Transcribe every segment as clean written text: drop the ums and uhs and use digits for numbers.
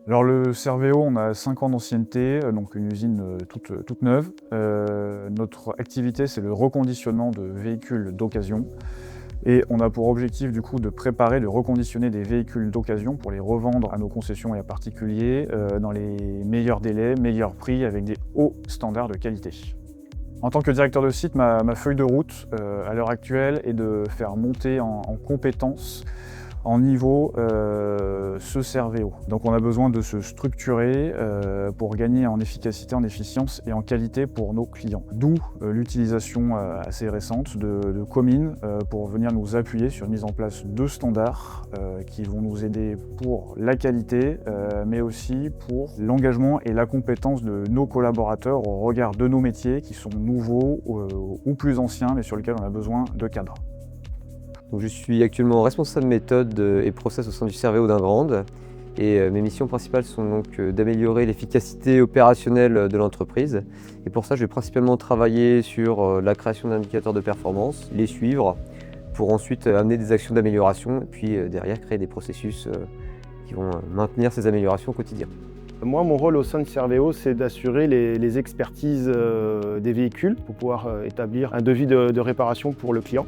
Alors le Servéo, on a 5 ans d'ancienneté, donc une usine toute neuve. Notre activité, c'est le reconditionnement de véhicules d'occasion. Et on a pour objectif du coup de préparer, de reconditionner des véhicules d'occasion pour les revendre à nos concessions et à particuliers dans les meilleurs délais, meilleurs prix, avec des hauts standards de qualité. En tant que directeur de site, ma feuille de route à l'heure actuelle est de faire monter en compétences, en niveau, ce Servéo. Donc on a besoin de se structurer pour gagner en efficacité, en efficience et en qualité pour nos clients. D'où l'utilisation assez récente de Comine pour venir nous appuyer sur une mise en place de standards qui vont nous aider pour la qualité, mais aussi pour l'engagement et la compétence de nos collaborateurs au regard de nos métiers qui sont nouveaux ou plus anciens, mais sur lesquels on a besoin de cadres. Donc, je suis actuellement responsable méthode et process au sein du Servéo d'Ingrande et mes missions principales sont donc d'améliorer l'efficacité opérationnelle de l'entreprise. Et pour ça, je vais principalement travailler sur la création d'indicateurs de performance, les suivre pour ensuite amener des actions d'amélioration et puis derrière créer des processus qui vont maintenir ces améliorations au quotidien. Moi, mon rôle au sein de Servéo, c'est d'assurer les expertises des véhicules pour pouvoir établir un devis de réparation pour le client.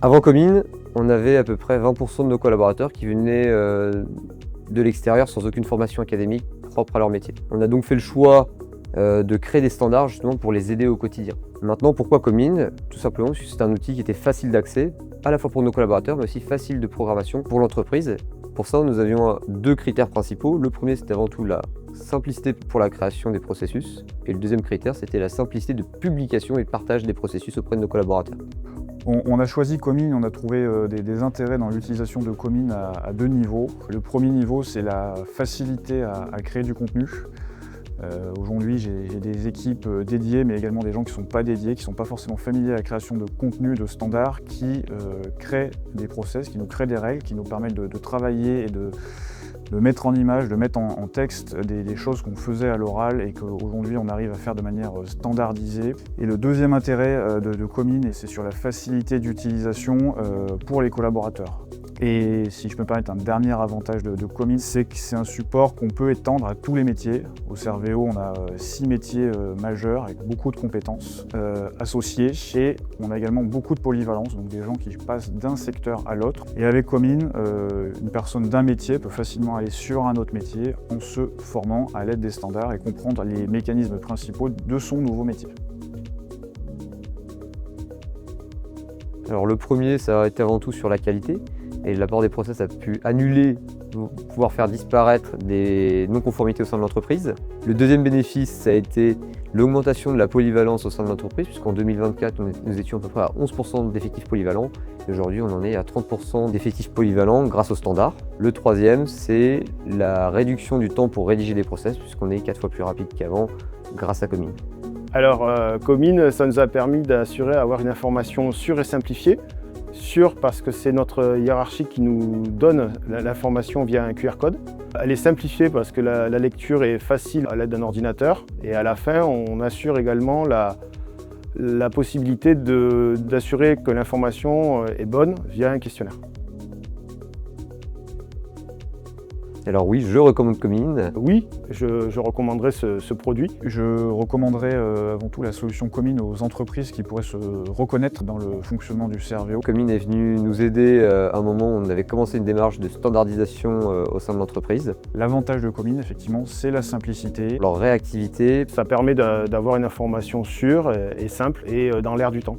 Avant Comine, on avait à peu près 20% de nos collaborateurs qui venaient de l'extérieur sans aucune formation académique propre à leur métier. On a donc fait le choix de créer des standards justement pour les aider au quotidien. Maintenant, pourquoi Comine? Tout simplement parce que c'est un outil qui était facile d'accès, à la fois pour nos collaborateurs, mais aussi facile de programmation pour l'entreprise. Pour ça, nous avions deux critères principaux. Le premier, c'était avant tout la simplicité pour la création des processus. Et le deuxième critère, c'était la simplicité de publication et de partage des processus auprès de nos collaborateurs. On a choisi Comine, on a trouvé des intérêts dans l'utilisation de Comine à deux niveaux. Le premier niveau, c'est la facilité à créer du contenu. Aujourd'hui, j'ai des équipes dédiées, mais également des gens qui ne sont pas dédiés, qui ne sont pas forcément familiers à la création de contenu, de standards, qui créent des process, qui nous créent des règles, qui nous permettent de travailler et de mettre en image, de mettre en texte des choses qu'on faisait à l'oral et qu'aujourd'hui on arrive à faire de manière standardisée. Et le deuxième intérêt de Comine, c'est sur la facilité d'utilisation pour les collaborateurs. Et si je peux me permettre, un dernier avantage de Comine, c'est que c'est un support qu'on peut étendre à tous les métiers. Au Servéo, on a 6 métiers majeurs avec beaucoup de compétences associées et on a également beaucoup de polyvalence, donc des gens qui passent d'un secteur à l'autre. Et avec Comine, une personne d'un métier peut facilement aller sur un autre métier en se formant à l'aide des standards et comprendre les mécanismes principaux de son nouveau métier. Alors le premier, ça a été avant tout sur la qualité. Et l'apport des process a pu annuler, pouvoir faire disparaître des non-conformités au sein de l'entreprise. Le deuxième bénéfice, ça a été l'augmentation de la polyvalence au sein de l'entreprise, puisqu'en 2024, nous étions à peu près à 11% d'effectifs polyvalents. Et aujourd'hui, on en est à 30% d'effectifs polyvalents grâce aux standards. Le troisième, c'est la réduction du temps pour rédiger des process, puisqu'on est 4 fois plus rapide qu'avant grâce à Comine. Alors, Comine, ça nous a permis d'assurer avoir une information sûre et simplifiée. Sûre parce que c'est notre hiérarchie qui nous donne l'information via un QR code. Elle est simplifiée parce que la lecture est facile à l'aide d'un ordinateur. Et à la fin, on assure également la possibilité d'assurer que l'information est bonne via un questionnaire. Alors oui, je recommande Comine. Oui, je recommanderais ce produit. Je recommanderais avant tout la solution Comine aux entreprises qui pourraient se reconnaître dans le fonctionnement du Servéo. Comine est venu nous aider à un moment où on avait commencé une démarche de standardisation au sein de l'entreprise. L'avantage de Comine, effectivement, c'est la simplicité. Leur réactivité. Ça permet d'avoir une information sûre et simple et dans l'air du temps.